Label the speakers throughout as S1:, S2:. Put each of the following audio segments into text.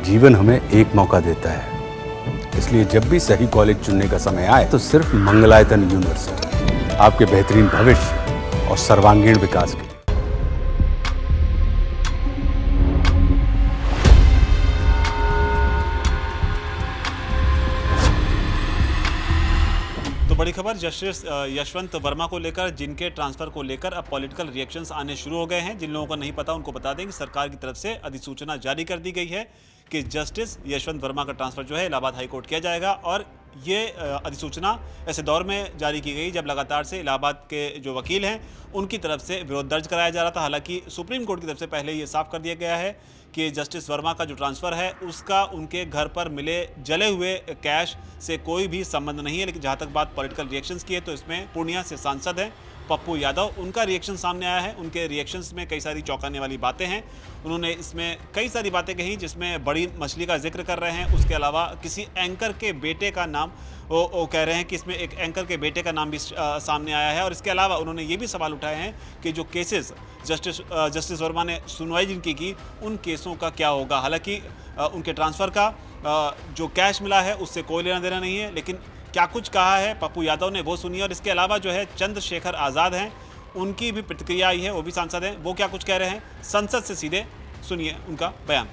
S1: जीवन हमें एक मौका देता है, इसलिए जब भी सही कॉलेज चुनने का समय आए तो सिर्फ मंगलायतन यूनिवर्सिटी आपके बेहतरीन भविष्य और सर्वांगीण विकास के लिए।
S2: तो बड़ी खबर, जस्टिस यशवंत वर्मा को लेकर, जिनके ट्रांसफर को लेकर अब पॉलिटिकल रिएक्शंस आने शुरू हो गए हैं। जिन लोगों को नहीं पता उनको बता दें कि सरकार की तरफ से अधिसूचना जारी कर दी गई है कि जस्टिस यशवंत वर्मा का ट्रांसफर जो है इलाहाबाद हाई कोर्ट किया जाएगा। और ये अधिसूचना ऐसे दौर में जारी की गई जब लगातार से इलाहाबाद के जो वकील हैं उनकी तरफ से विरोध दर्ज कराया जा रहा था। हालांकि सुप्रीम कोर्ट की तरफ से पहले ये साफ कर दिया गया है कि जस्टिस वर्मा का जो ट्रांसफ़र है उसका उनके घर पर मिले जले हुए कैश से कोई भी संबंध नहीं है। लेकिन जहाँ तक बात पॉलिटिकल रिएक्शंस की है तो इसमें पूर्णिया से सांसद हैं पप्पू यादव, उनका रिएक्शन सामने आया है। उनके रिएक्शंस में कई सारी चौंकाने वाली बातें हैं। उन्होंने इसमें कई सारी बातें कही जिसमें बड़ी मछली का जिक्र कर रहे हैं। उसके अलावा किसी एंकर के बेटे का नाम वो कह रहे हैं कि इसमें एक एंकर के बेटे का नाम भी सामने आया है। और इसके अलावा उन्होंने ये भी सवाल उठाए हैं कि जो केसेस जस्टिस वर्मा ने सुनवाई जिनकी की, उन केसों का क्या होगा। हालांकि उनके ट्रांसफ़र का जो कैश मिला है उससे कोई लेना देना नहीं है, लेकिन क्या कुछ कहा है पप्पू यादव ने वो सुनिए। और इसके अलावा जो है चंद्रशेखर आज़ाद हैं, उनकी भी प्रतिक्रिया आई है, वो भी सांसद हैं, वो क्या कुछ कह रहे हैं संसद से सीधे सुनिए उनका बयान।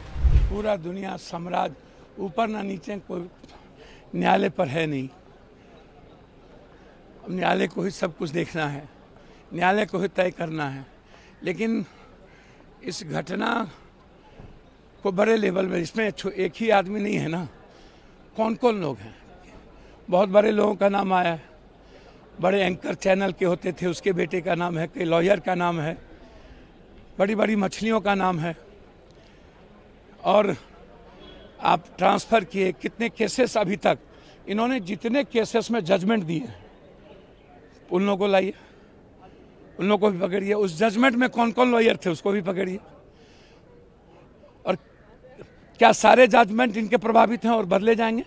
S3: पूरा दुनिया साम्राज्य ऊपर ना नीचे कोई न्यायालय पर है नहीं। अब न्यायालय को ही सब कुछ देखना है, न्यायालय को ही तय करना है। लेकिन इस घटना को बड़े लेवल में, इसमें एक ही आदमी नहीं है ना, कौन कौन लोग हैं। बहुत बड़े लोगों का नाम आया है, बड़े एंकर चैनल के होते थे उसके बेटे का नाम है, कोई लॉयर का नाम है, बड़ी बड़ी मछलियों का नाम है। और आप ट्रांसफ़र किए कितने केसेस, अभी तक इन्होंने जितने केसेस में जजमेंट दिए उन लोगों को लाइए, उन लोगों को भी पकड़िए। उस जजमेंट में कौन कौन लॉयर थे उसको भी पकड़िए। और क्या सारे जजमेंट इनके प्रभावित हैं और बदले जाएंगे?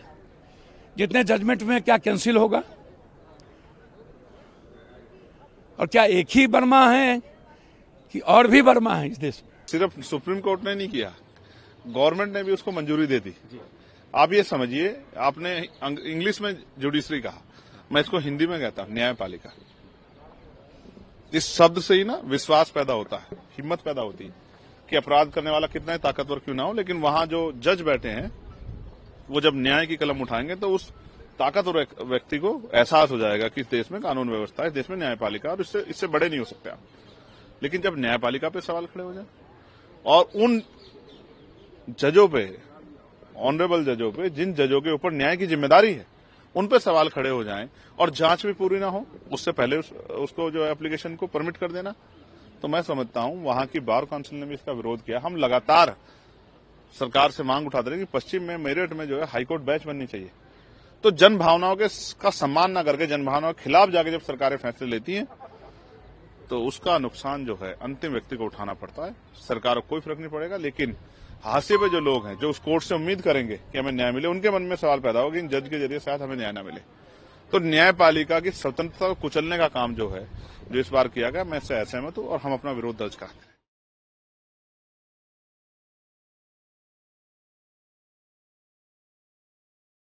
S3: जितने जजमेंट में क्या कैंसिल होगा? और क्या एक ही वर्मा है कि और भी वर्मा है इस देश में?
S4: सिर्फ सुप्रीम कोर्ट ने नहीं किया, गवर्नमेंट ने भी उसको मंजूरी दे दी। आप ये समझिए, आपने इंग्लिश में जुडिशरी कहा, मैं इसको हिंदी में कहता हूं न्यायपालिका। इस शब्द से ही ना विश्वास पैदा होता है, हिम्मत पैदा होती है कि अपराध करने वाला कितना ही ताकतवर क्यों ना हो, लेकिन वहां जो जज बैठे हैं वो जब न्याय की कलम उठाएंगे तो उस ताकतवर व्यक्ति को एहसास हो जाएगा कि इस देश में कानून व्यवस्था है, इस देश में न्यायपालिका, और इससे बड़े नहीं हो सकते आप। लेकिन जब न्यायपालिका पे सवाल खड़े हो जाए और उन जजों पे, ऑनरेबल जजों पे, जिन जजों के ऊपर न्याय की जिम्मेदारी है, उन पे सवाल खड़े हो जाएं और जांच भी पूरी ना हो, उससे पहले उसको जो एप्लीकेशन को परमिट कर देना, तो मैं समझता हूं वहां की बार काउंसिल ने भी इसका विरोध किया। हम लगातार सरकार से मांग उठाते रहे कि पश्चिम में, मेरठ में जो है हाईकोर्ट बेंच बननी चाहिए। तो जन भावनाओं का सम्मान न करके, जन भावनाओं के खिलाफ जाके जब सरकारें फैसले लेती हैं तो उसका नुकसान जो है अंतिम व्यक्ति को उठाना पड़ता है। सरकार को कोई फर्क नहीं पड़ेगा, लेकिन हाशिए पे जो लोग हैं जो उस कोर्ट से उम्मीद करेंगे कि हमें न्याय मिले, उनके मन में सवाल पैदा होगा कि इन जज के जरिए शायद हमें न्याय न मिले। तो न्यायपालिका की स्वतंत्रता को कुचलने का काम जो है, जो इस बार किया गया, मैं इससे असहमत हूं और हम अपना विरोध दर्ज करते हैं।